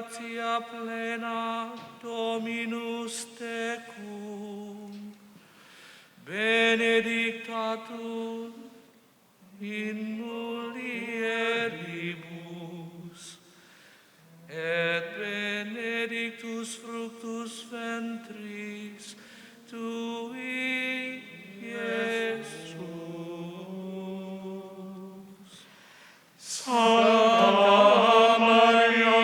gratia plena, Dominus tecum, benedicta tu in mulieribus, et benedictus fructus ventris tui, Iesus. Santa Maria,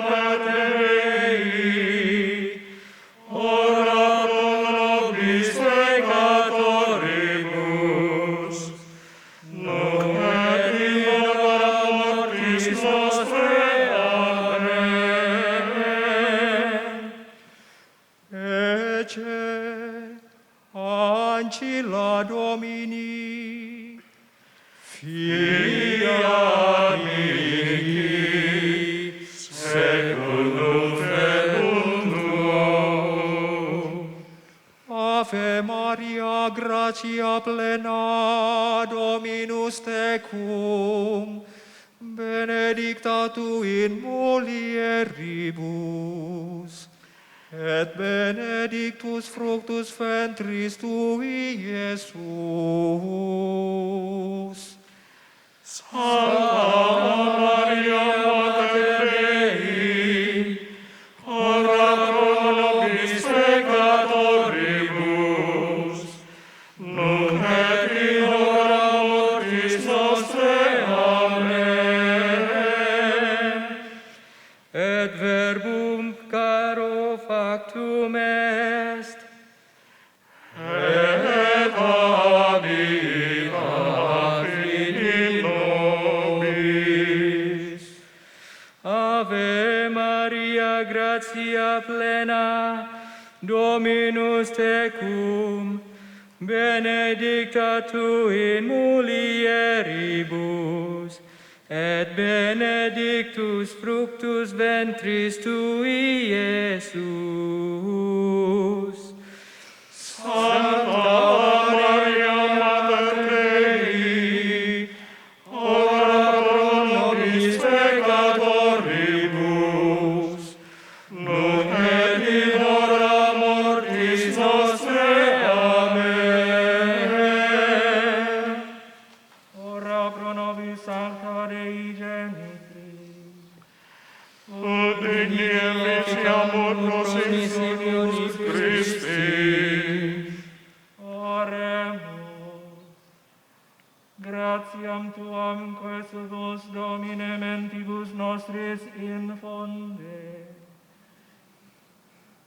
Mater Dei, ora pro nobis peccatoribus, nunc et in hora mortis nostrae. Amen. Ecce ancilla Domini, Fiat mihi secundum verbum tuum. Ave Maria, gratia plena, Dominus tecum, benedicta tu in mulieribus, et benedictus fructus ventris tui, Iesus. Santa Maria, Mater Dei, ora pro nobis peccatoribus, nunc et in hora mortis nostrae. Amen. Et verbum caro factum est, Et habita in nobis. Ave Maria, gratia plena, Dominus tecum, benedicta tu in mulieribus, et benedictus fructus ventris tui, Iesus. Santa Maria, Mater Dei, ora pro nobis peccatoribus, nunc et in hora mortis nostrae. Amen. Ora pro nobis sancta Dei Genitris, Ut digni efficiamur promissionis Christi. oremus. Gratiam tuam quesumus Domine mentibus nostris infonde,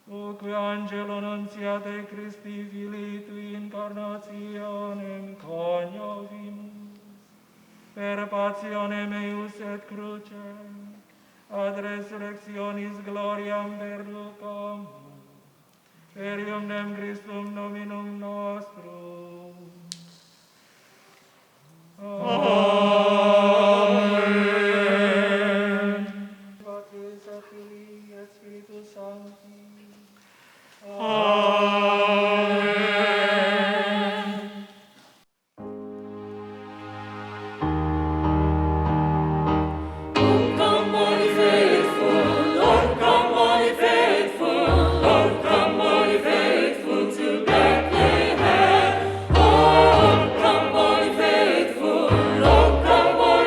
uque angelo nuntiate Christi Filii tui incarnationem coniovimus, per passionem eius et crucem, ad resurrectionis gloriam perducam, per iumnem Christum nominum nostrum. Amen. Patris et Filii et Spiritus Sancti. Amen. Come on, faithful, Lord, come on, faithful, Lord, come on, faithful to Bethlehem. Oh, come on, faithful, Lord, come on,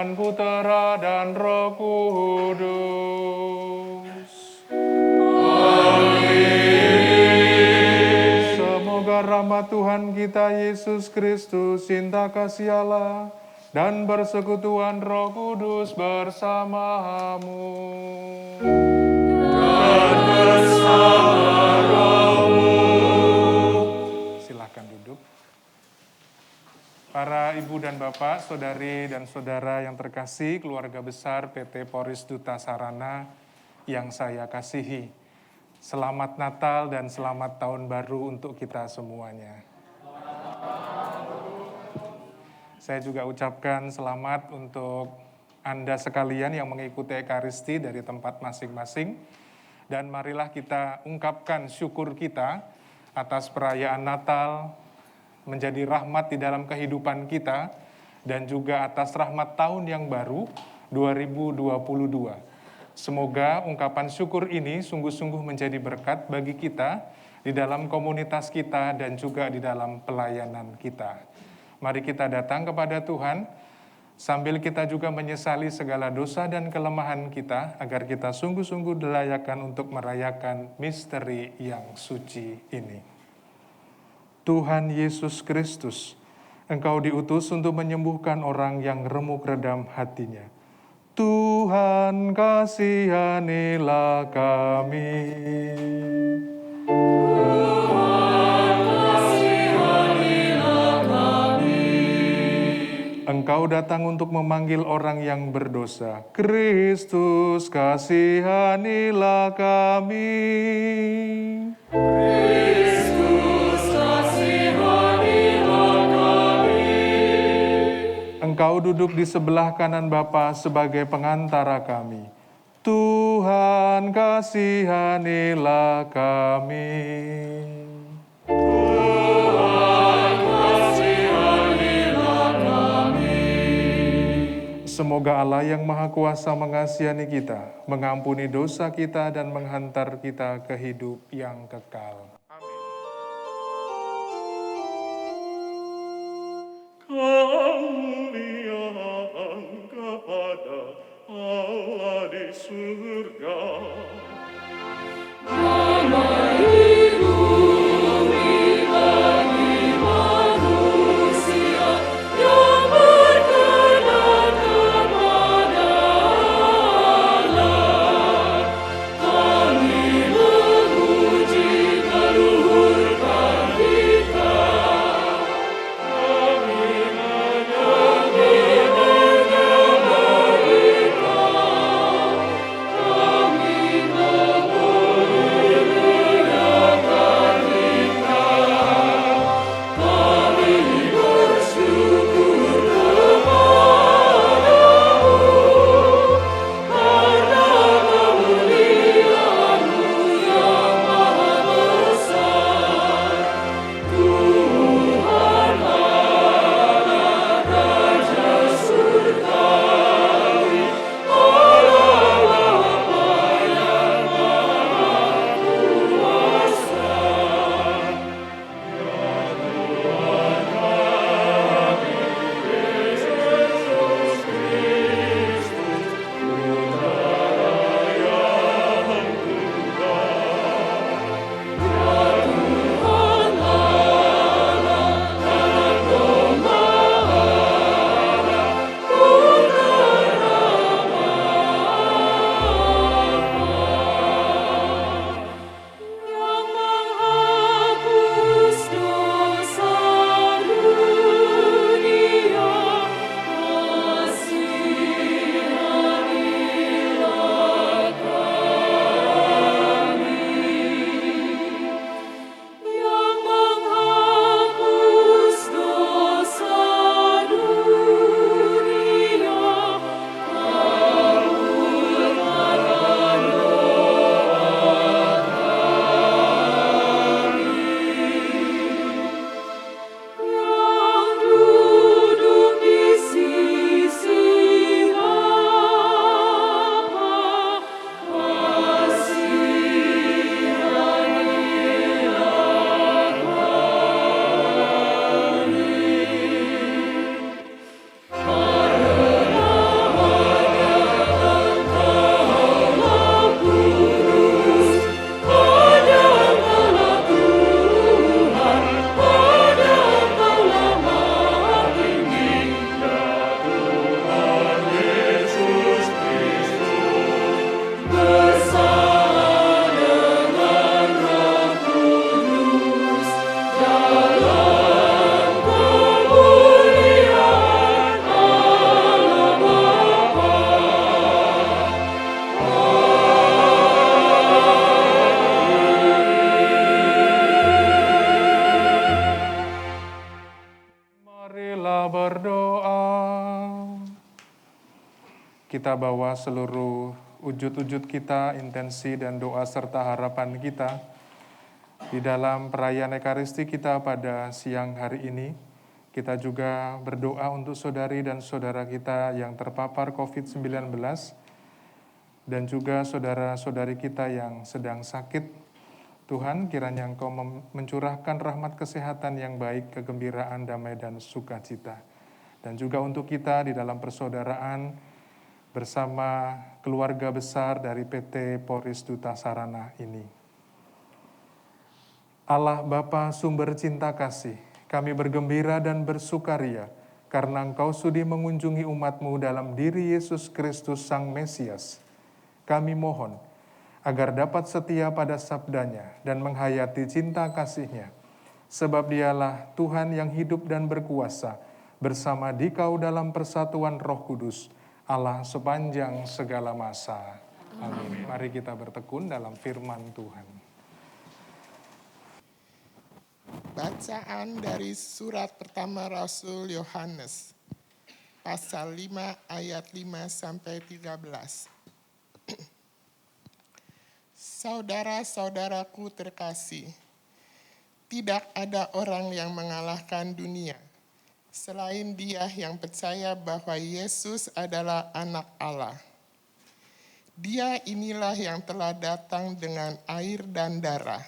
dan Putera dan Roh Kudus. Amin. Semoga rahmat Tuhan kita Yesus Kristus, cinta kasih Allah, dan persekutuan Roh Kudus bersamamu. Dan bersama rohmu. Silakan duduk. Para ibu dan bapak, saudari dan saudara yang terkasih, keluarga besar PT Poris Duta Sarana yang saya kasihi. Selamat Natal dan selamat Tahun Baru untuk kita semuanya. Saya juga ucapkan selamat untuk Anda sekalian yang mengikuti Ekaristi dari tempat masing-masing. Dan marilah kita ungkapkan syukur kita atas perayaan Natal, menjadi rahmat di dalam kehidupan kita, dan juga atas rahmat tahun yang baru 2022. Semoga ungkapan syukur ini sungguh-sungguh menjadi berkat bagi kita di dalam komunitas kita dan juga di dalam pelayanan kita. Mari kita datang kepada Tuhan sambil kita juga menyesali segala dosa dan kelemahan kita agar kita sungguh-sungguh dilayakkan untuk merayakan misteri yang suci ini. Tuhan Yesus Kristus, Engkau diutus untuk menyembuhkan orang yang remuk redam hatinya. Tuhan kasihanilah kami. Tuhan kasihanilah kami. Engkau datang untuk memanggil orang yang berdosa. Kristus kasihanilah kami. Engkau duduk di sebelah kanan Bapa sebagai pengantara kami. Tuhan kasihanilah kami. Tuhan kasihanilah kami. Semoga Allah yang Maha Kuasa mengasihani kita, mengampuni dosa kita dan menghantar kita ke hidup yang kekal. Kemuliaan kepada Allah di surga. Damai di bumi bagi manusia yang berkenan kepada Allah. Kami memuji meluhurkan kita. Kami memuji kita bawa seluruh wujud-wujud kita, intensi dan doa serta harapan kita di dalam perayaan Ekaristi kita pada siang hari ini. Kita juga berdoa untuk saudari dan saudara kita yang terpapar COVID-19 dan juga saudara-saudari kita yang sedang sakit. Tuhan, kiranya Engkau mencurahkan rahmat kesehatan yang baik, kegembiraan, damai, dan sukacita. Dan juga untuk kita di dalam persaudaraan bersama keluarga besar dari PT Polres Duta Sarana ini. Allah Bapa sumber cinta kasih, kami bergembira dan bersukaria karena Engkau sudi mengunjungi umat-Mu dalam diri Yesus Kristus Sang Mesias. Kami mohon agar dapat setia pada sabdanya dan menghayati cinta kasih-Nya. Sebab Dialah Tuhan yang hidup dan berkuasa, bersama Dikau dalam persatuan Roh Kudus, Allah sepanjang segala masa. Amin. Mari kita bertekun dalam firman Tuhan. Bacaan dari surat pertama Rasul Yohanes, pasal 5 ayat 5 sampai 13. Saudara-saudaraku terkasih, tidak ada orang yang mengalahkan dunia selain Dia yang percaya bahwa Yesus adalah Anak Allah. Dia inilah yang telah datang dengan air dan darah,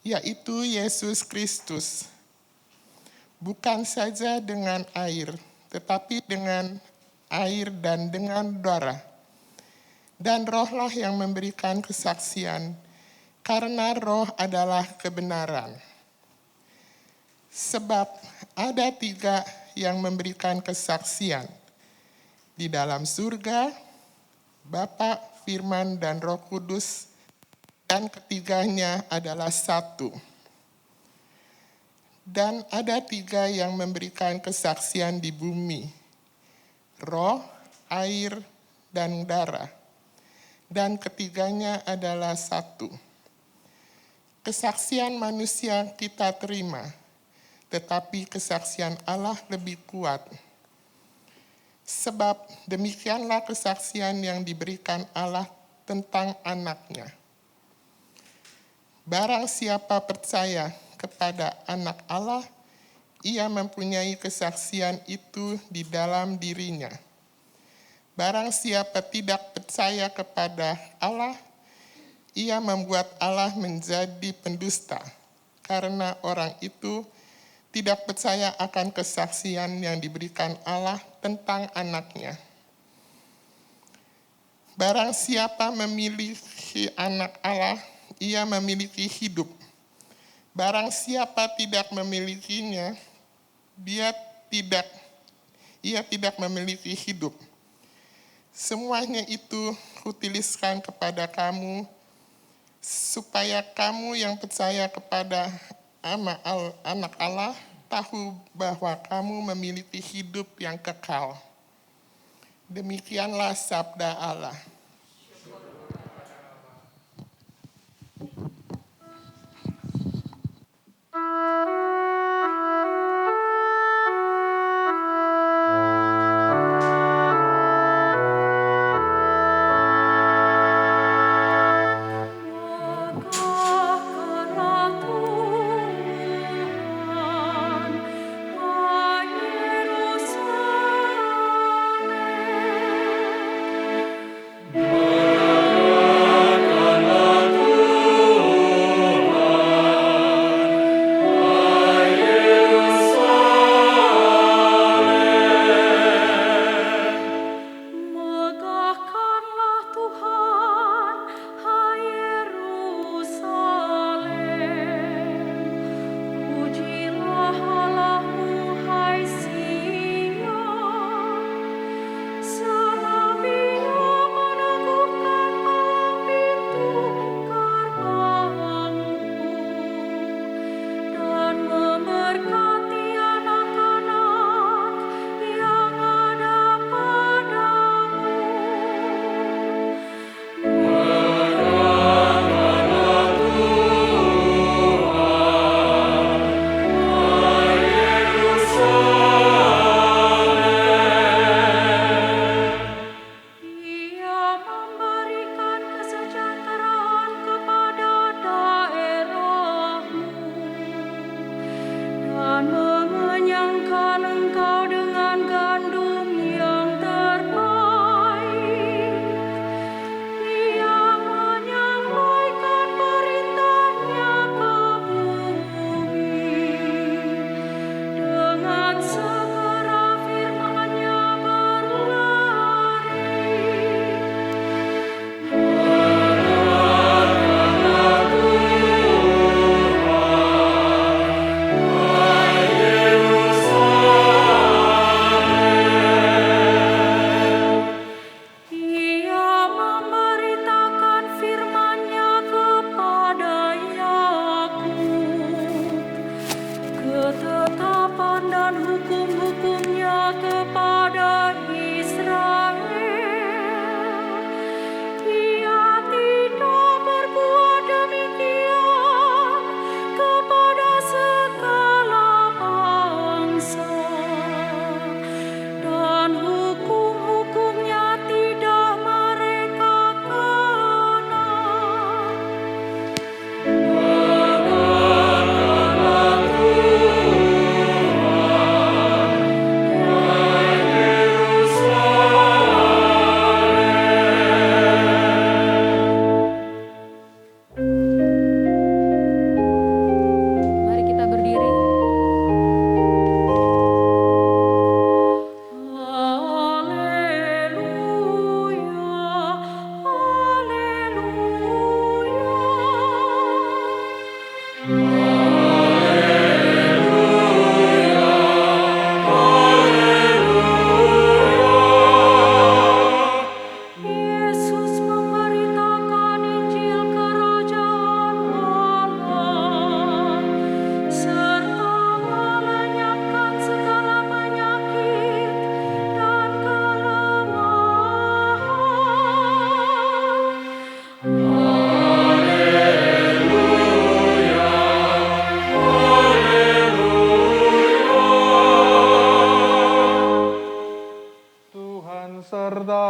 yaitu Yesus Kristus. Bukan saja dengan air, tetapi dengan air dan dengan darah. Dan Roh-lah yang memberikan kesaksian, karena Roh adalah kebenaran. Sebab ada 3 yang memberikan kesaksian. Di dalam surga, Bapa, Firman, dan Roh Kudus, dan ketiganya adalah satu. Dan ada 3 yang memberikan kesaksian di bumi, roh, air, dan darah. Dan ketiganya adalah satu. Kesaksian manusia kita terima, tetapi kesaksian Allah lebih kuat. Sebab demikianlah kesaksian yang diberikan Allah tentang Anak-Nya. Barang siapa percaya kepada Anak Allah, ia mempunyai kesaksian itu di dalam dirinya. Barang siapa tidak percaya kepada Allah, ia membuat Allah menjadi pendusta, karena orang itu tidak percaya akan kesaksian yang diberikan Allah tentang Anak-Nya. Barang siapa memiliki Anak Allah, ia memiliki hidup. Barang siapa tidak memilikinya, ia tidak memiliki hidup. Semuanya itu kutuliskan kepada kamu, supaya kamu yang percaya kepada Anak Allah tahu bahwa kamu memiliki hidup yang kekal. Demikianlah sabda Allah.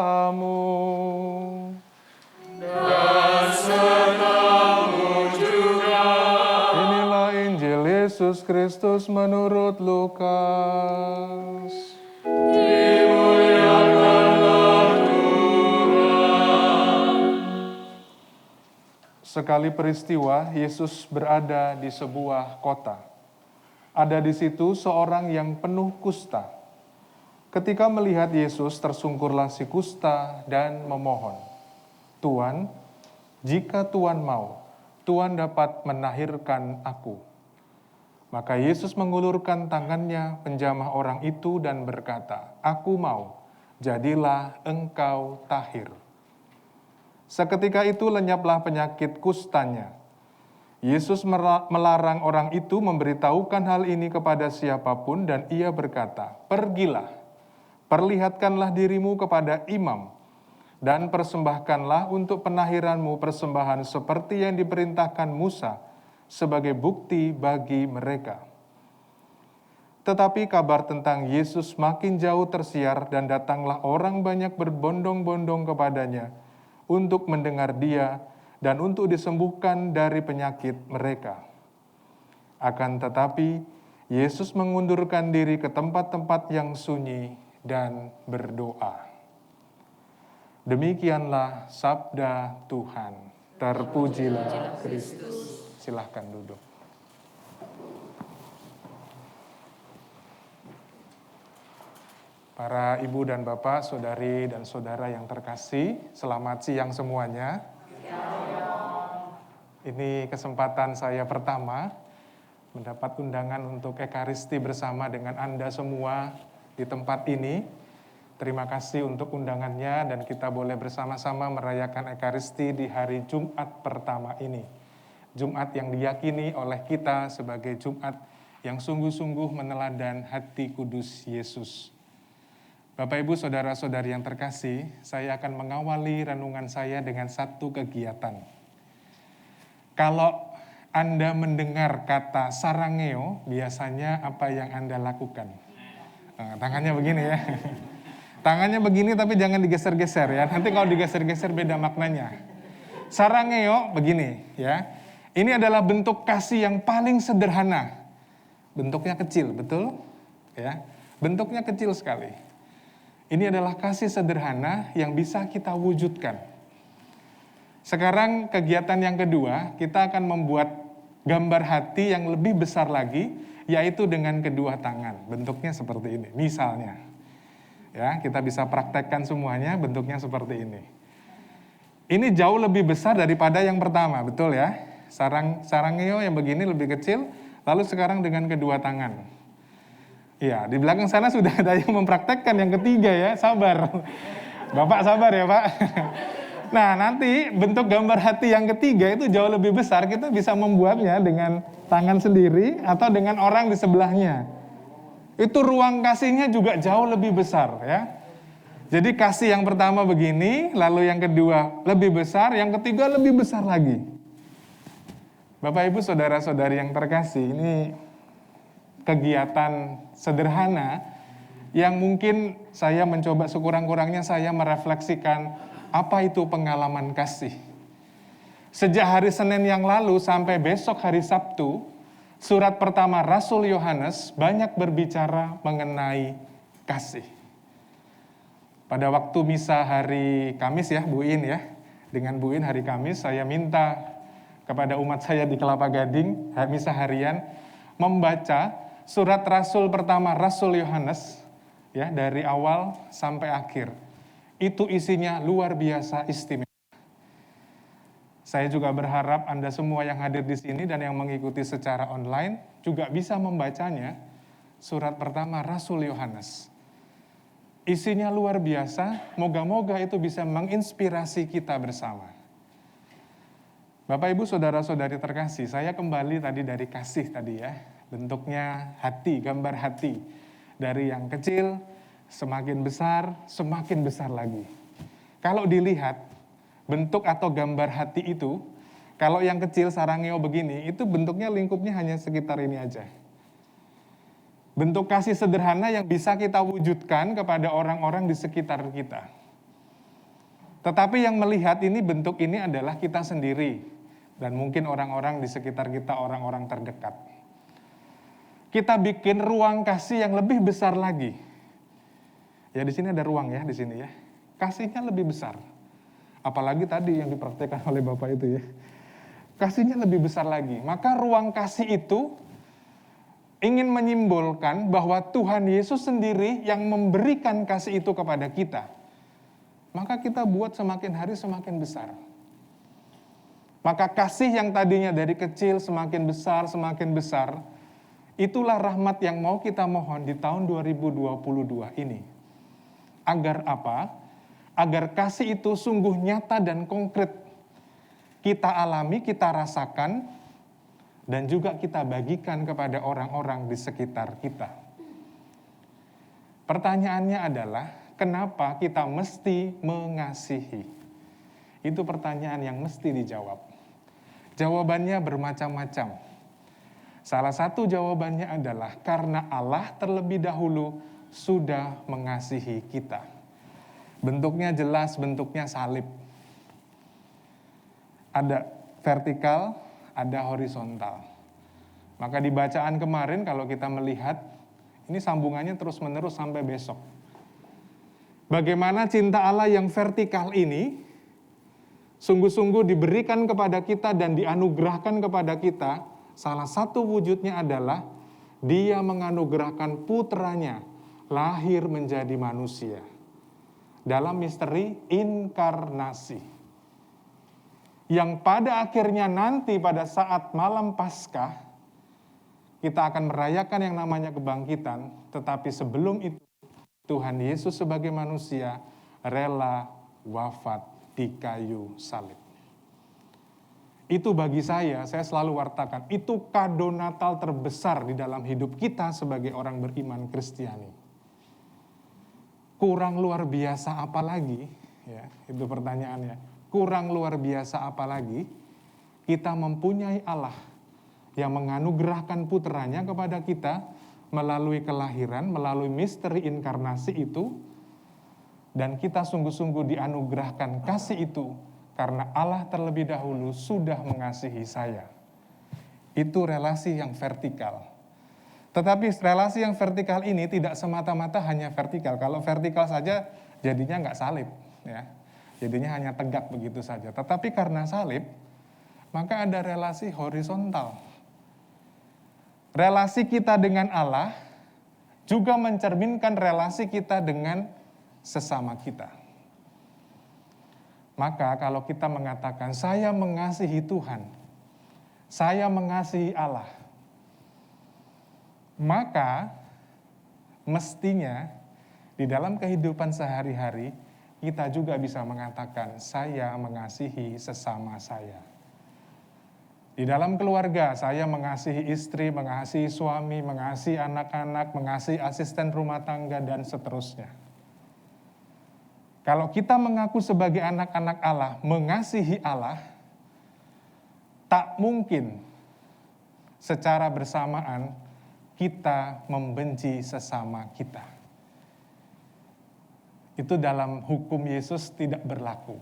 cintamu. Dan senangmu juga. Inilah Injil Yesus Kristus menurut Lukas. Dimuliakanlah Tuhan. Sekali peristiwa, Yesus berada di sebuah kota. Ada di situ seorang yang penuh kusta. Ketika melihat Yesus, tersungkurlah si kusta dan memohon, "Tuan, jika Tuan mau, Tuan dapat menahirkan aku." Maka Yesus mengulurkan tangannya, menjamah orang itu dan berkata, "Aku mau, jadilah engkau tahir." Seketika itu lenyaplah penyakit kustanya. Yesus melarang orang itu memberitahukan hal ini kepada siapapun dan ia berkata, "Pergilah, perlihatkanlah dirimu kepada imam dan persembahkanlah untuk penahiranmu persembahan seperti yang diperintahkan Musa sebagai bukti bagi mereka." Tetapi kabar tentang Yesus makin jauh tersiar dan datanglah orang banyak berbondong-bondong kepadanya untuk mendengar dia dan untuk disembuhkan dari penyakit mereka. Akan tetapi, Yesus mengundurkan diri ke tempat-tempat yang sunyi dan berdoa. Demikianlah sabda Tuhan. Terpujilah Kristus. Silahkan duduk. Para ibu dan bapak, saudari dan saudara yang terkasih, selamat siang semuanya. Ini kesempatan saya pertama mendapat undangan untuk Ekaristi bersama dengan Anda semua di tempat ini. Terima kasih untuk undangannya dan kita boleh bersama-sama merayakan Ekaristi di hari Jumat pertama ini. Jumat yang diyakini oleh kita sebagai Jumat yang sungguh-sungguh meneladan hati kudus Yesus. Bapak, Ibu, Saudara-saudari yang terkasih, saya akan mengawali renungan saya dengan satu kegiatan. Kalau Anda mendengar kata sarangeo, biasanya apa yang Anda lakukan? Tangannya begini ya. Tangannya begini tapi jangan digeser-geser ya. Nanti kalau digeser-geser beda maknanya. Sarangeo begini ya. Ini adalah bentuk kasih yang paling sederhana. Bentuknya kecil, betul? Ya. Bentuknya kecil sekali. Ini adalah kasih sederhana yang bisa kita wujudkan. Sekarang kegiatan yang kedua, kita akan membuat gambar hati yang lebih besar lagi, yaitu dengan kedua tangan. Bentuknya seperti ini, misalnya. Ya, kita bisa praktekkan semuanya, bentuknya seperti ini. Ini jauh lebih besar daripada yang pertama, betul ya? Sarangeo yang begini lebih kecil, lalu sekarang dengan kedua tangan. Ya, di belakang sana sudah ada yang mempraktekkan yang ketiga ya, sabar. Bapak sabar ya Pak. Nah, nanti bentuk gambar hati yang ketiga itu jauh lebih besar, kita bisa membuatnya dengan tangan sendiri atau dengan orang di sebelahnya. Itu ruang kasihnya juga jauh lebih besar ya. Jadi kasih yang pertama begini, lalu yang kedua lebih besar, yang ketiga lebih besar lagi. Bapak, Ibu, Saudara-saudari yang terkasih, ini kegiatan sederhana yang mungkin saya mencoba sekurang-kurangnya saya merefleksikan apa itu pengalaman kasih. Sejak hari Senin yang lalu sampai besok hari Sabtu, surat pertama Rasul Yohanes banyak berbicara mengenai kasih. Pada waktu misa hari Kamis ya, Bu In ya, dengan Bu In hari Kamis saya minta kepada umat saya di Kelapa Gading, misa harian, membaca surat Rasul pertama Rasul Yohanes ya dari awal sampai akhir. Itu isinya luar biasa istimewa. Saya juga berharap Anda semua yang hadir di sini dan yang mengikuti secara online juga bisa membacanya, surat pertama Rasul Yohanes. Isinya luar biasa, moga-moga itu bisa menginspirasi kita bersama. Bapak, Ibu, Saudara-saudari terkasih, saya kembali tadi dari kasih tadi ya. Bentuknya hati, gambar hati. Dari yang kecil, semakin besar lagi. Kalau dilihat, bentuk atau gambar hati itu, kalau yang kecil sarangeo begini, itu bentuknya lingkupnya hanya sekitar ini aja. Bentuk kasih sederhana yang bisa kita wujudkan kepada orang-orang di sekitar kita. Tetapi yang melihat ini, bentuk ini adalah kita sendiri dan mungkin orang-orang di sekitar kita, orang-orang terdekat. Kita bikin ruang kasih yang lebih besar lagi. Ya di sini ada ruang ya, di sini ya. Kasihnya lebih besar. Apalagi tadi yang dipraktekkan oleh Bapak itu ya. Kasihnya lebih besar lagi. Maka ruang kasih itu ingin menyimbolkan bahwa Tuhan Yesus sendiri yang memberikan kasih itu kepada kita. Maka kita buat semakin hari semakin besar. Maka kasih yang tadinya dari kecil semakin besar, itulah rahmat yang mau kita mohon di tahun 2022 ini. Agar apa? Agar kasih itu sungguh nyata dan konkret. Kita alami, kita rasakan, dan juga kita bagikan kepada orang-orang di sekitar kita. Pertanyaannya adalah, kenapa kita mesti mengasihi? Itu pertanyaan yang mesti dijawab. Jawabannya bermacam-macam. Salah satu jawabannya adalah karena Allah terlebih dahulu sudah mengasihi kita. Bentuknya jelas, bentuknya salib. Ada vertikal, ada horizontal. Maka di bacaan kemarin kalau kita melihat, ini sambungannya terus-menerus sampai besok. Bagaimana cinta Allah yang vertikal ini sungguh-sungguh diberikan kepada kita dan dianugerahkan kepada kita, salah satu wujudnya adalah Dia menganugerahkan putranya lahir menjadi manusia dalam misteri inkarnasi. Yang pada akhirnya nanti pada saat malam Paskah, kita akan merayakan yang namanya kebangkitan, tetapi sebelum itu, Tuhan Yesus sebagai manusia rela wafat di kayu salib. Itu bagi saya selalu wartakan, itu kado Natal terbesar di dalam hidup kita sebagai orang beriman Kristiani. Kurang luar biasa apa lagi? Ya, itu pertanyaannya. Kurang luar biasa apalagi kita mempunyai Allah yang menganugerahkan putranya kepada kita melalui kelahiran, melalui misteri inkarnasi itu, dan kita sungguh-sungguh dianugerahkan kasih itu karena Allah terlebih dahulu sudah mengasihi saya. Itu relasi yang vertikal. Tetapi relasi yang vertikal ini tidak semata-mata hanya vertikal. Kalau vertikal saja jadinya nggak salib, ya. Jadinya hanya tegak begitu saja. Tetapi karena salib, maka ada relasi horizontal. Relasi kita dengan Allah juga mencerminkan relasi kita dengan sesama kita. Maka kalau kita mengatakan, saya mengasihi Tuhan, saya mengasihi Allah, maka mestinya di dalam kehidupan sehari-hari, kita juga bisa mengatakan, saya mengasihi sesama saya. Di dalam keluarga, saya mengasihi istri, mengasihi suami, mengasihi anak-anak, mengasihi asisten rumah tangga, dan seterusnya. Kalau kita mengaku sebagai anak-anak Allah, mengasihi Allah, tak mungkin secara bersamaan kita membenci sesama kita. Itu dalam hukum Yesus tidak berlaku.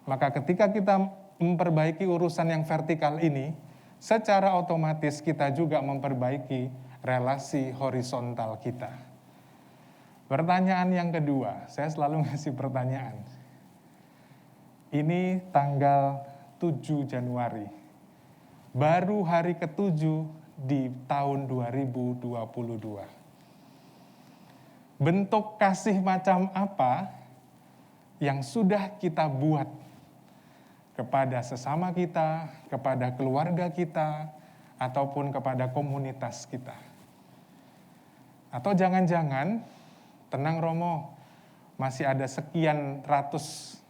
Maka ketika kita memperbaiki urusan yang vertikal ini, secara otomatis kita juga memperbaiki relasi horizontal kita. Pertanyaan yang kedua, saya selalu ngasih pertanyaan. Ini tanggal 7 Januari. Baru hari ke-7 di tahun 2022. Bentuk kasih macam apa yang sudah kita buat kepada sesama kita, kepada keluarga kita, ataupun kepada komunitas kita. Atau jangan-jangan, tenang Romo, masih ada sekian ratus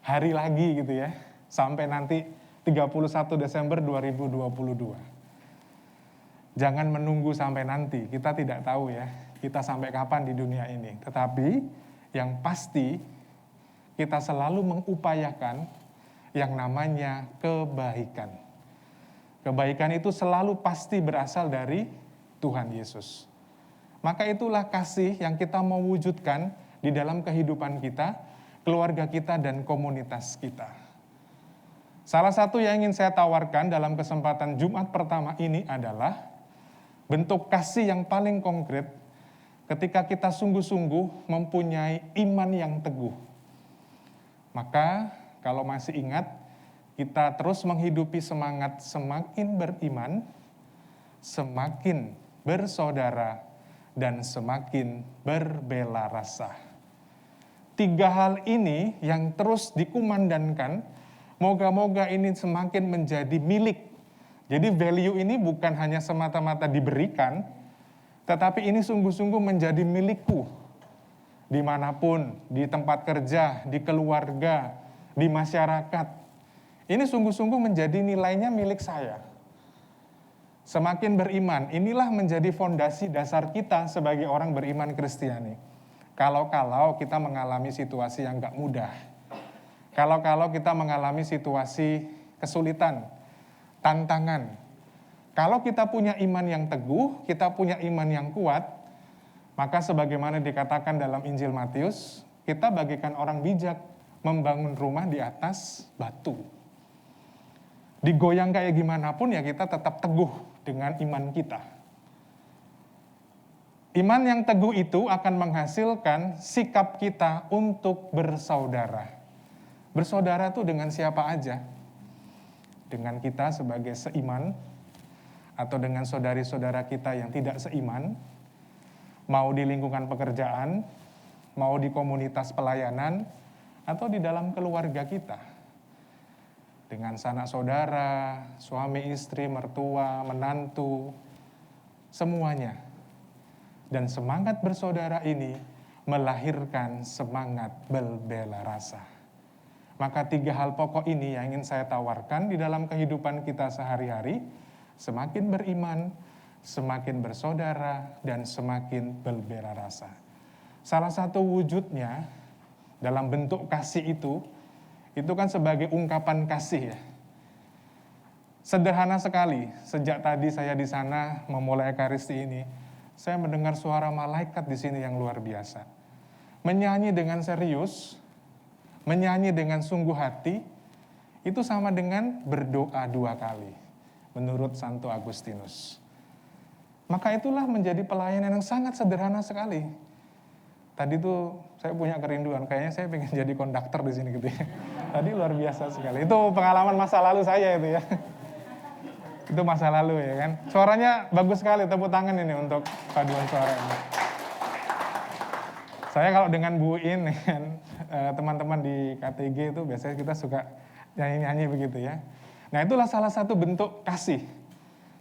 hari lagi gitu ya, sampai nanti 31 Desember 2022. Jangan menunggu sampai nanti, kita tidak tahu ya, kita sampai kapan di dunia ini. Tetapi yang pasti kita selalu mengupayakan yang namanya kebaikan. Kebaikan itu selalu pasti berasal dari Tuhan Yesus. Maka itulah kasih yang kita mau wujudkan di dalam kehidupan kita, keluarga kita, dan komunitas kita. Salah satu yang ingin saya tawarkan dalam kesempatan Jumat pertama ini adalah bentuk kasih yang paling konkret ketika kita sungguh-sungguh mempunyai iman yang teguh. Maka kalau masih ingat, kita terus menghidupi semangat semakin beriman, semakin bersaudara, dan semakin berbela rasa. 3 hal ini yang terus dikumandangkan, moga-moga ini semakin menjadi milik. Jadi value ini bukan hanya semata-mata diberikan, tetapi ini sungguh-sungguh menjadi milikku. Dimanapun, di tempat kerja, di keluarga, di masyarakat. Ini sungguh-sungguh menjadi nilainya milik saya. Semakin beriman, inilah menjadi fondasi dasar kita sebagai orang beriman Kristiani. Kalau kita mengalami situasi yang gak mudah. Kalau kita mengalami situasi kesulitan, tantangan. Kalau kita punya iman yang teguh, kita punya iman yang kuat, maka sebagaimana dikatakan dalam Injil Matius, kita bagikan orang bijak membangun rumah di atas batu. Digoyang kayak gimana pun ya kita tetap teguh dengan iman kita. Iman yang teguh itu akan menghasilkan sikap kita untuk bersaudara. Bersaudara tuh dengan siapa aja? Dengan kita sebagai seiman, atau dengan saudari-saudara kita yang tidak seiman, mau di lingkungan pekerjaan, mau di komunitas pelayanan, atau di dalam keluarga kita. Dengan sanak saudara, suami istri, mertua, menantu, semuanya. Dan semangat bersaudara ini melahirkan semangat berbela rasa. Maka 3 hal pokok ini yang ingin saya tawarkan di dalam kehidupan kita sehari-hari, semakin beriman, semakin bersaudara, dan semakin berbela rasa. Salah satu wujudnya dalam bentuk kasih itu kan sebagai ungkapan kasih ya. Sederhana sekali, sejak tadi saya di sana memulai Ekaristi ini, saya mendengar suara malaikat di sini yang luar biasa. Menyanyi dengan serius, menyanyi dengan sungguh hati, itu sama dengan berdoa 2 kali, menurut Santo Agustinus. Maka itulah menjadi pelayanan yang sangat sederhana sekali. Tadi tuh saya punya kerinduan, kayaknya saya pengen jadi konduktor di sini gitu ya. Tadi luar biasa sekali. Itu pengalaman masa lalu saya itu ya. Itu masa lalu ya kan. Suaranya bagus sekali, tepuk tangan ini untuk paduan suara ini. Saya kalau dengan Bu In, teman-teman di KTG itu biasanya kita suka nyanyi-nyanyi begitu ya. Nah itulah salah satu bentuk kasih.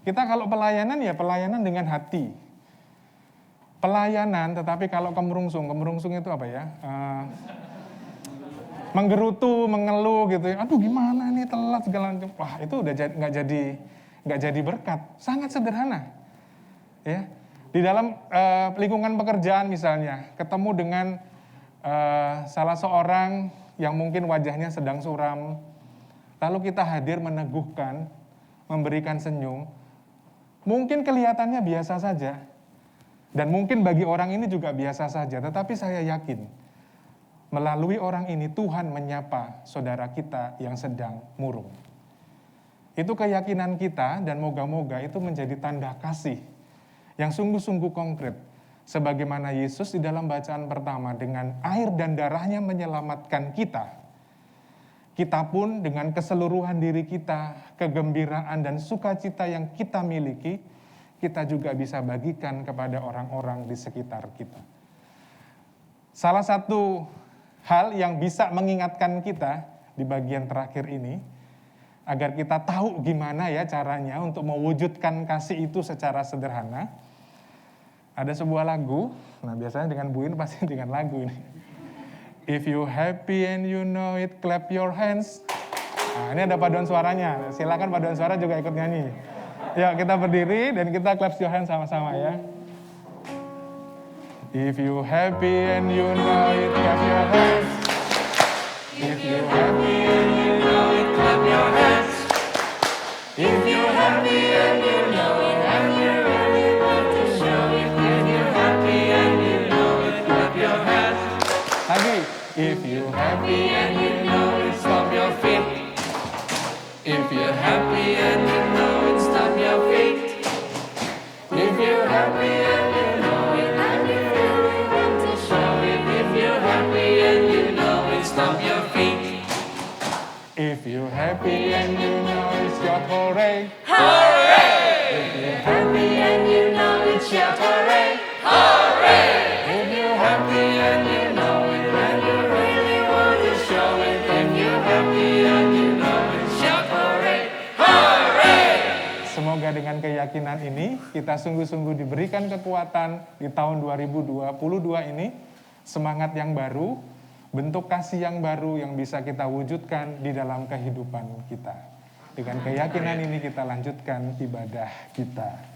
Kita kalau pelayanan ya pelayanan dengan hati. Pelayanan tetapi kalau kemerungsung itu apa ya? Menggerutu, mengeluh gitu ya. Aduh gimana nih telat segala macam. Wah itu udah nggak jadi berkat. Sangat sederhana. Ya. Di dalam lingkungan pekerjaan misalnya, ketemu dengan salah seorang yang mungkin wajahnya sedang suram, lalu kita hadir meneguhkan, memberikan senyum, mungkin kelihatannya biasa saja, dan mungkin bagi orang ini juga biasa saja, tetapi saya yakin, melalui orang ini Tuhan menyapa saudara kita yang sedang murung. Itu keyakinan kita, dan moga-moga itu menjadi tanda kasih yang sungguh-sungguh konkret. Sebagaimana Yesus di dalam bacaan pertama dengan air dan darahnya menyelamatkan kita. Kita pun dengan keseluruhan diri kita, kegembiraan dan sukacita yang kita miliki, kita juga bisa bagikan kepada orang-orang di sekitar kita. Salah satu hal yang bisa mengingatkan kita di bagian terakhir ini, agar kita tahu gimana ya caranya untuk mewujudkan kasih itu secara sederhana. Ada sebuah lagu, nah biasanya dengan Bu In pasti dengan lagu ini. If you happy and you know it, clap your hands. Nah ini ada paduan suaranya, silakan paduan suara juga ikut nyanyi. Ya kita berdiri dan kita clap your hands sama-sama ya. If you happy and you know it, clap your hands. If you happy and you know it, clap your hands. If you happy and you know it, and you really want to show it. If you happy and you know it, clap your hands. Lagi. If you happy and you know it, stomp your feet. If you're happy and you know it, stomp your feet. If you're happy and you know it, and you really want to show it. If you're happy and you know it, stomp your feet. If you're happy and you know it, shout hooray. If you're happy and you know it, shout hooray. If you're happy and you know it, and you really want to show it. If you're happy and you know it, shout hooray. Semoga dengan keyakinan ini kita sungguh-sungguh diberikan kekuatan di tahun 2022 ini, semangat yang baru, bentuk kasih yang baru yang bisa kita wujudkan di dalam kehidupan kita. Dengan keyakinan ini kita lanjutkan ibadah kita.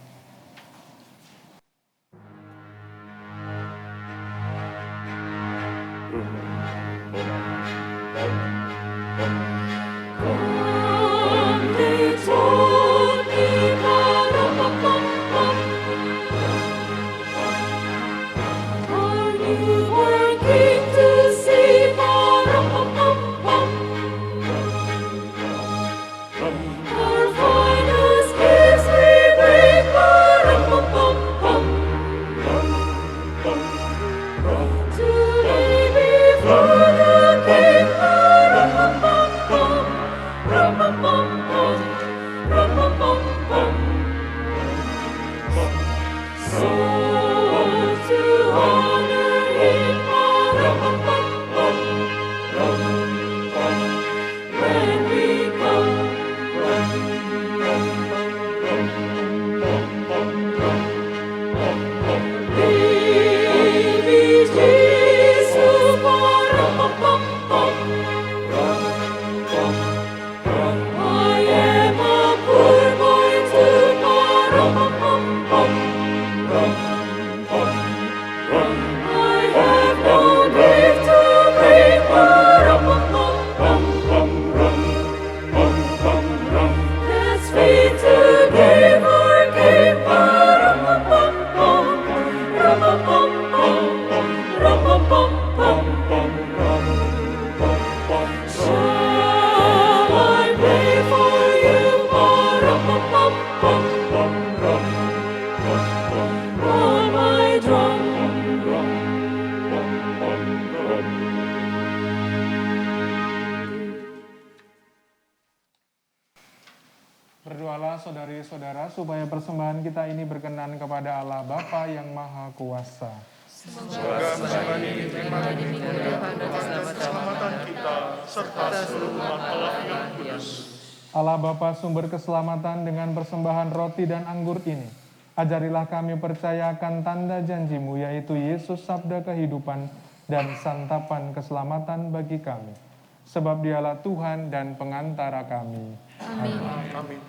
Berdoalah saudari-saudara supaya persembahan kita ini berkenan kepada Allah Bapa yang Maha Kuasa. Semoga persembahan ini diterima dan dimuliakan dan keselamatan kita, serta seluruh umat Allah yang kudus. Allah Bapa sumber keselamatan, dengan persembahan roti dan anggur ini, ajarilah kami percaya akan tanda janjimu, yaitu Yesus sabda kehidupan dan santapan keselamatan bagi kami. Sebab dialah Tuhan dan pengantara kami. Amin. Amin.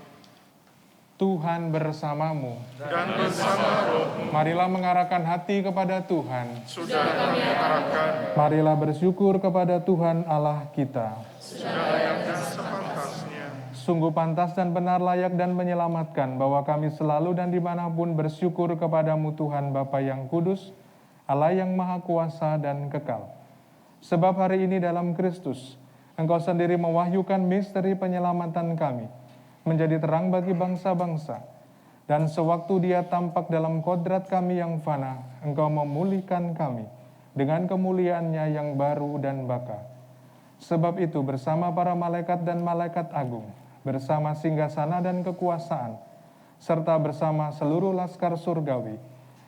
Tuhan bersamamu. Dan bersama rohmu, Marilah mengarahkan hati kepada Tuhan. sudah kami arahkan, Marilah bersyukur kepada Tuhan Allah kita. sudah layak dan sepantasnya. Sungguh pantas dan benar, layak dan menyelamatkan, bahwa kami selalu dan dimanapun bersyukur kepadamu Tuhan Bapa yang kudus, Allah yang maha kuasa dan kekal. Sebab hari ini dalam Kristus, Engkau sendiri mewahyukan misteri penyelamatan kami, menjadi terang bagi bangsa-bangsa. Dan sewaktu Dia tampak dalam kodrat kami yang fana, Engkau memulihkan kami dengan kemuliaan-Nya yang baru dan baka. Sebab itu bersama para malaikat dan malaikat agung, bersama singgasana dan kekuasaan, serta bersama seluruh laskar surgawi,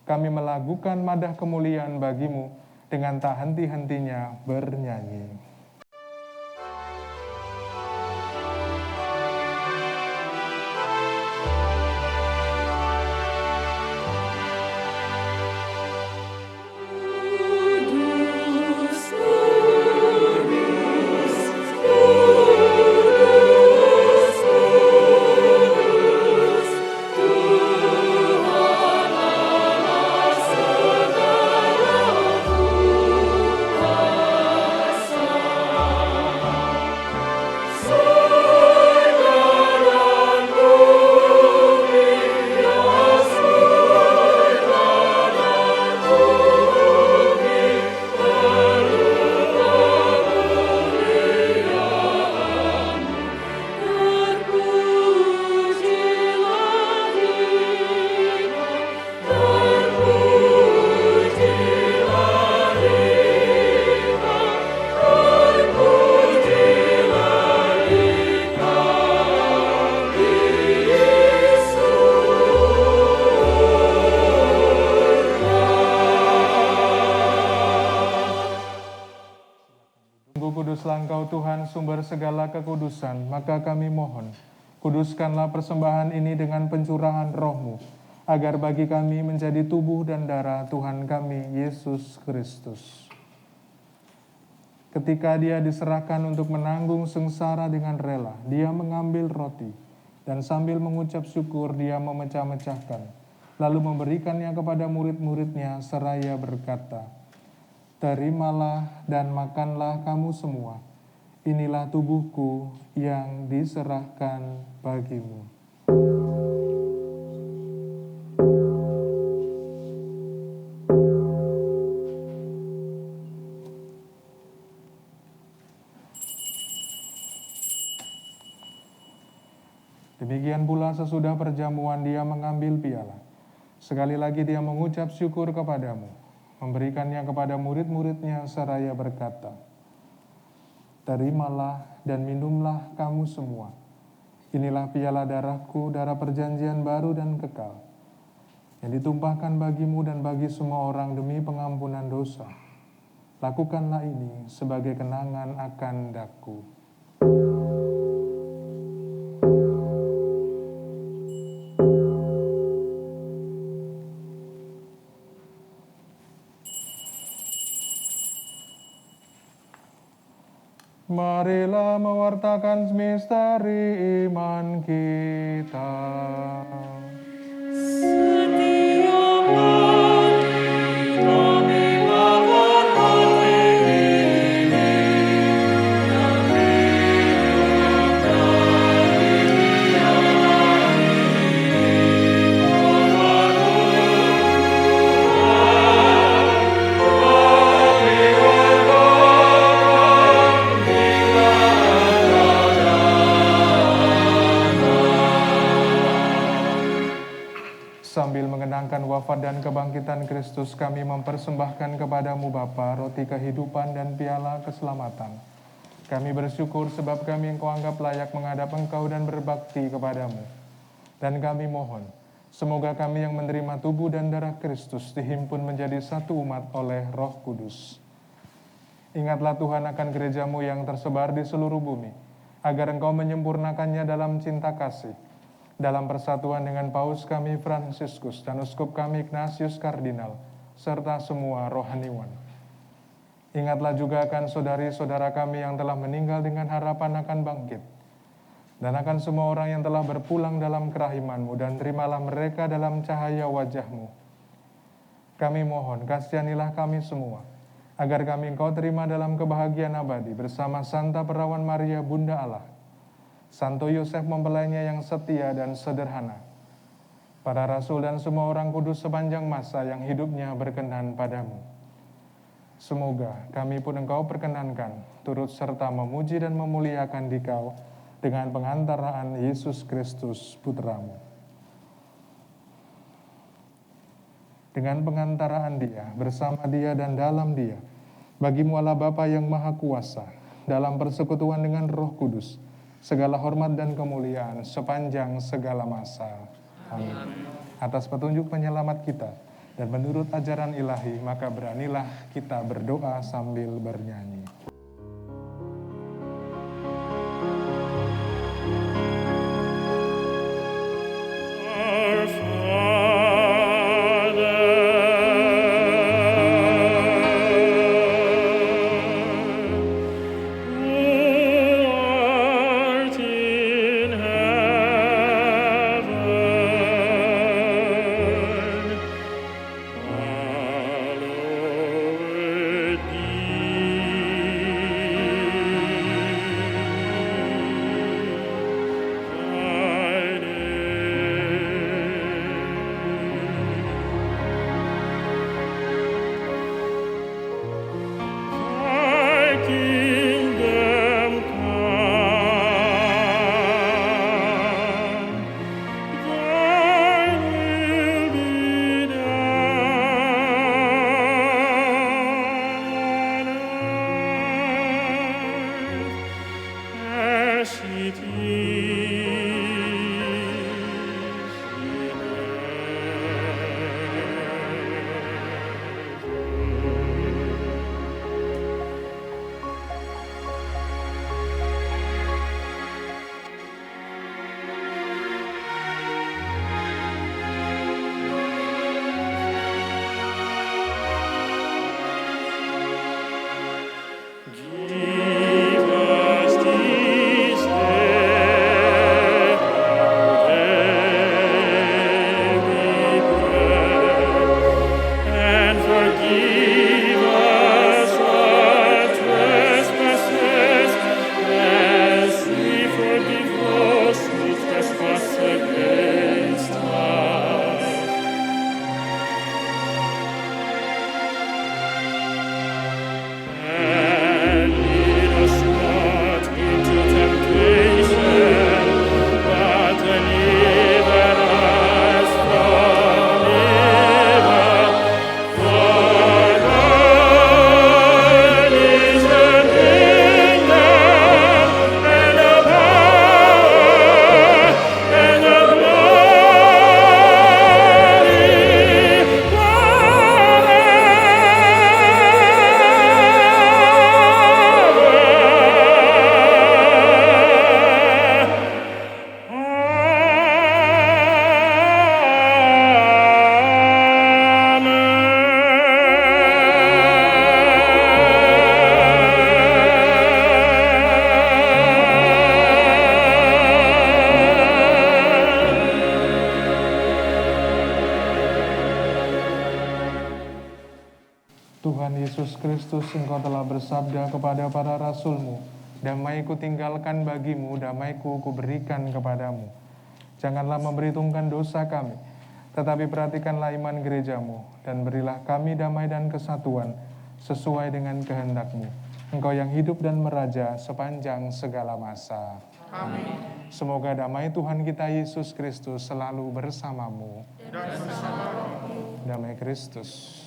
kami melakukan madah kemuliaan bagimu dengan tak henti-hentinya bernyanyi. Kudus, Tuhan, sumber segala kekudusan, maka kami mohon, kuduskanlah persembahan ini dengan pencurahan roh-Mu, agar bagi kami menjadi tubuh dan darah Tuhan kami, Yesus Kristus. Ketika dia diserahkan untuk menanggung sengsara dengan rela, dia mengambil roti, dan sambil mengucap syukur dia memecah-mecahkan, lalu memberikannya kepada murid-muridnya seraya berkata, "Terimalah dan makanlah kamu semua, inilah tubuhku yang diserahkan bagimu." Demikian pula sesudah perjamuan dia mengambil piala. Sekali lagi dia mengucap syukur kepadamu, memberikannya kepada murid-muridnya seraya berkata, "Terimalah dan minumlah kamu semua. Inilah piala darahku, darah perjanjian baru dan kekal, yang ditumpahkan bagimu dan bagi semua orang demi pengampunan dosa. Lakukanlah ini sebagai kenangan akan daku." Marilah mewartakan misteri iman kita. Sambil mengenangkan wafat dan kebangkitan Kristus, kami mempersembahkan kepadamu Bapa roti kehidupan dan piala keselamatan. Kami bersyukur sebab kami Engkau anggap layak menghadap Engkau dan berbakti kepadamu. Dan kami mohon, semoga kami yang menerima tubuh dan darah Kristus dihimpun menjadi satu umat oleh Roh Kudus. Ingatlah Tuhan akan gerejamu yang tersebar di seluruh bumi, agar Engkau menyempurnakannya dalam cinta kasih, dalam persatuan dengan Paus kami Fransiskus dan Uskup kami Ignatius Kardinal, serta semua rohaniwan. Ingatlah juga akan saudari-saudara kami yang telah meninggal dengan harapan akan bangkit, dan akan semua orang yang telah berpulang dalam kerahiman-Mu, dan terimalah mereka dalam cahaya wajah-Mu. Kami mohon, kasihanilah kami semua, agar kami Engkau terima dalam kebahagiaan abadi bersama Santa Perawan Maria Bunda Allah, Santo Yosef mempelainya yang setia dan sederhana, para rasul dan semua orang kudus sepanjang masa yang hidupnya berkenan padamu. Semoga kami pun Engkau perkenankan turut serta memuji dan memuliakan Dikau dengan pengantaraan Yesus Kristus Putramu. Dengan pengantaraan Dia, bersama Dia dan dalam Dia, bagimu Allah Bapa yang Maha Kuasa, dalam persekutuan dengan Roh Kudus, segala hormat dan kemuliaan sepanjang segala masa. Amin. Atas petunjuk penyelamat kita dan menurut ajaran ilahi, maka beranilah kita berdoa sambil bernyanyi. Hallowed be Kristus, Engkau telah bersabda kepada para rasul-Mu, damai ku tinggalkan bagimu, damaiku ku berikan kepadamu. Janganlah memperhitungkan dosa kami, tetapi perhatikanlah iman gerejamu, dan berilah kami damai dan kesatuan sesuai dengan kehendak-Mu. Engkau yang hidup dan meraja sepanjang segala masa. Amin. Semoga damai Tuhan kita Yesus Kristus selalu bersamamu. Dan bersama rohmu. Damai Kristus.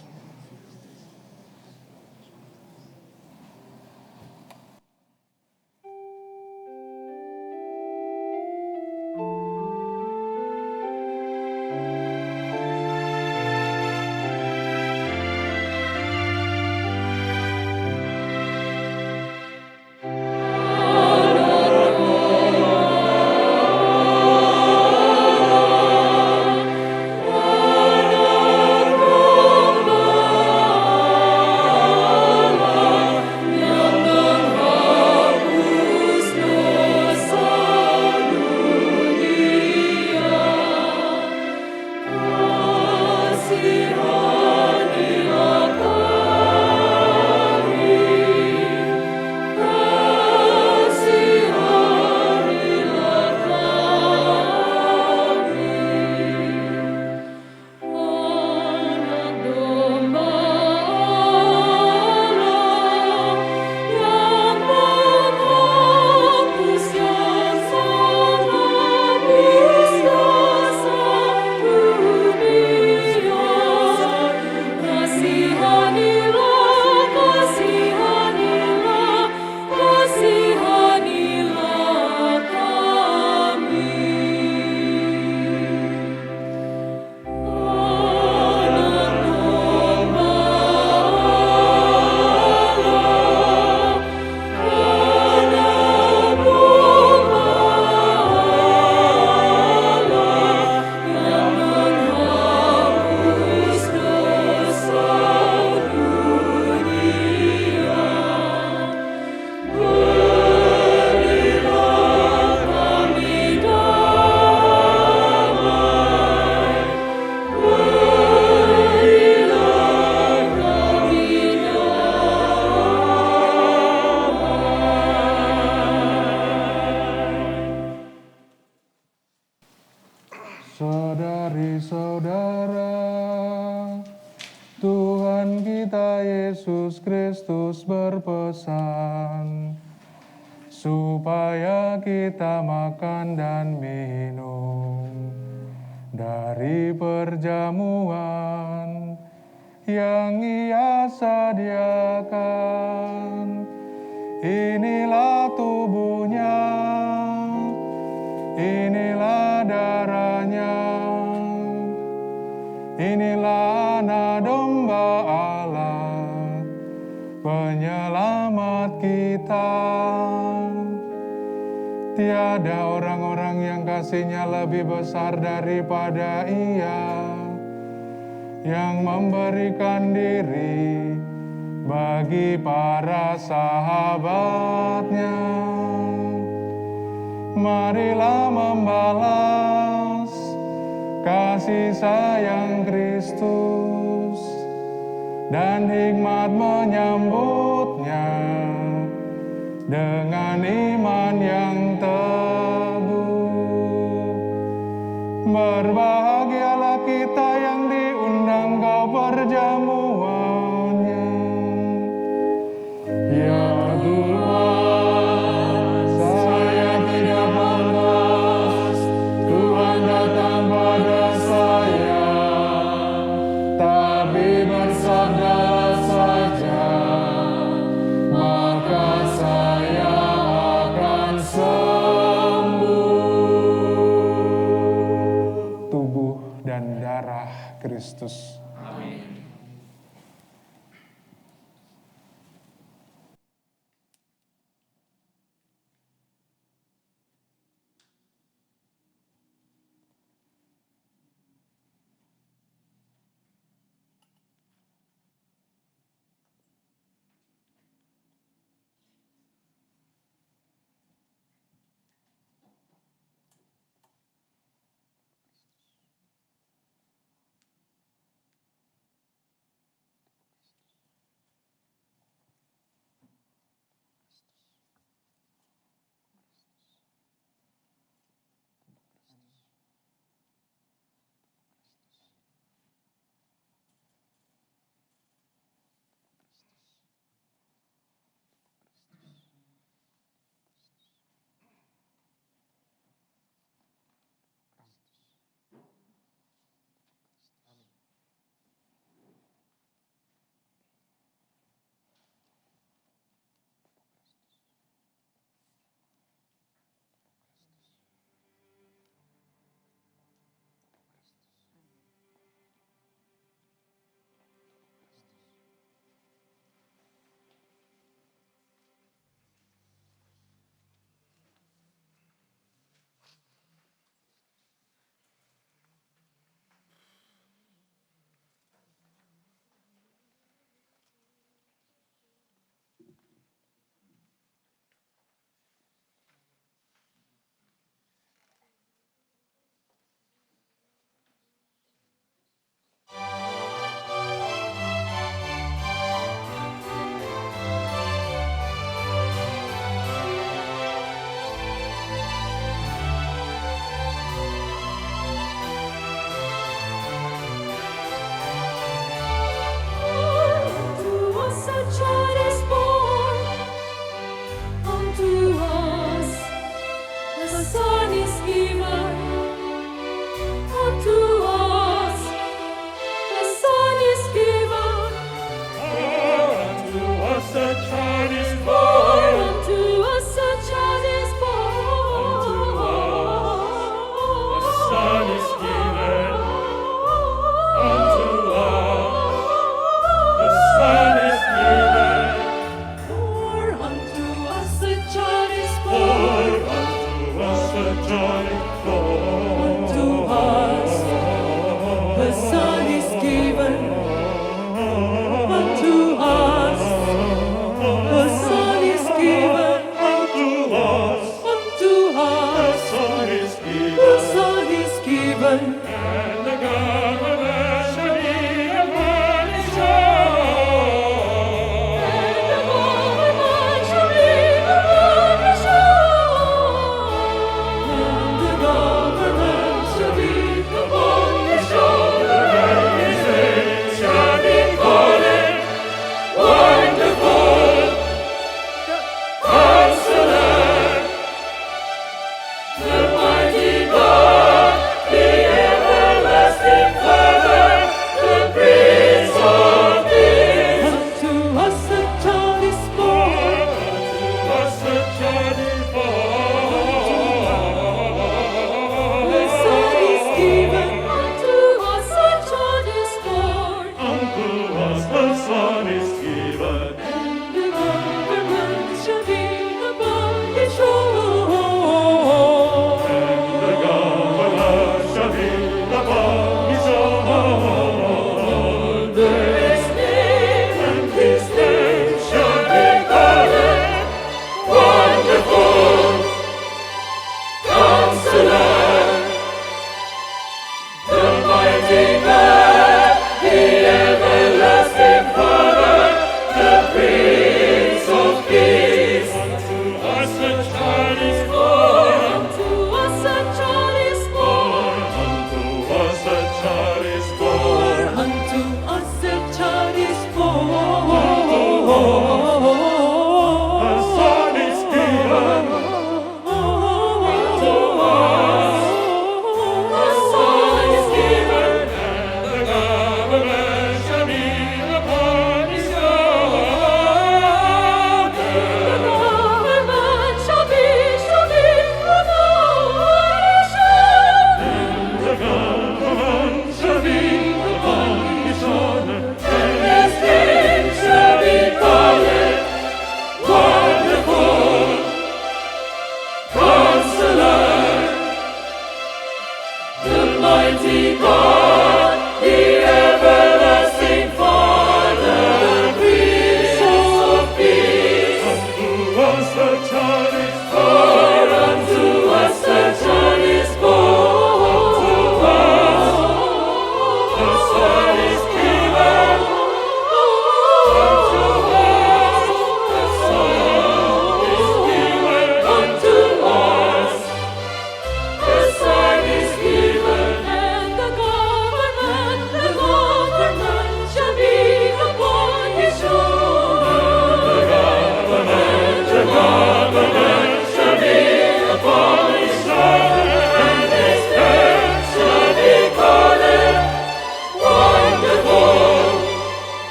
Saudari-saudara, Tuhan kita Yesus Kristus berpesan supaya kita makan dan minum dari perjamuan yang Ia sediakan. Inilah tubuhnya, inilah darahnya, inilah anak domba Allah, penyelamat kita. Tiada orang-orang yang kasihnya lebih besar daripada Ia, yang memberikan diri bagi para sahabatnya. Marilah membalas kasih sayang Kristus dan hikmat menyambutnya dengan iman yang teguh. Berbahagialah kita yang diundang ke perjamuannya. Ya Tuhan, saya tidak pantas Tuhan datang pada saya, tapi bersabda saja, maka saya akan sembuh. Tubuh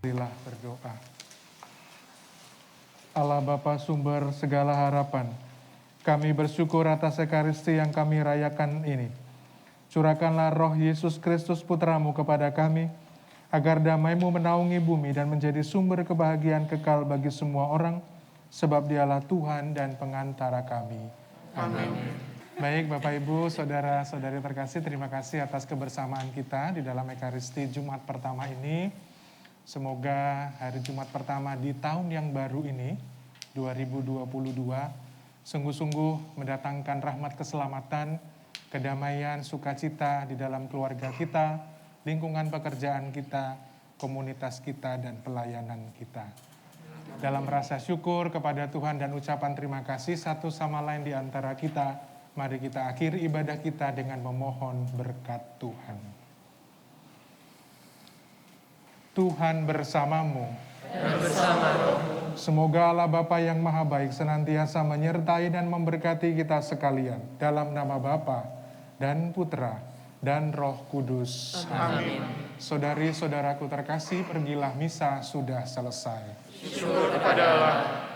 Marilah berdoa. Allah Bapa sumber segala harapan, kami bersyukur atas Ekaristi yang kami rayakan ini. Curahkanlah roh Yesus Kristus Putramu kepada kami, agar damai-Mu menaungi bumi dan menjadi sumber kebahagiaan kekal bagi semua orang, sebab Dialah Tuhan dan pengantara kami. Amin. Baik Bapak Ibu, Saudara-saudari terkasih, terima kasih atas kebersamaan kita di dalam Ekaristi Jumat pertama ini. Semoga hari Jumat pertama di tahun yang baru ini, 2022, sungguh-sungguh mendatangkan rahmat keselamatan, kedamaian, sukacita di dalam keluarga kita, lingkungan pekerjaan kita, komunitas kita, dan pelayanan kita. Dalam rasa syukur kepada Tuhan dan ucapan terima kasih satu sama lain di antara kita, Mari kita akhiri ibadah kita dengan memohon berkat Tuhan. Tuhan bersamamu. Dan bersama roh. Semoga Allah Bapa yang Maha Baik senantiasa menyertai dan memberkati kita sekalian dalam nama Bapa dan Putra dan Roh Kudus. Amin. Saudari-saudaraku terkasih, pergilah misa sudah selesai. Syukur kepada Allah.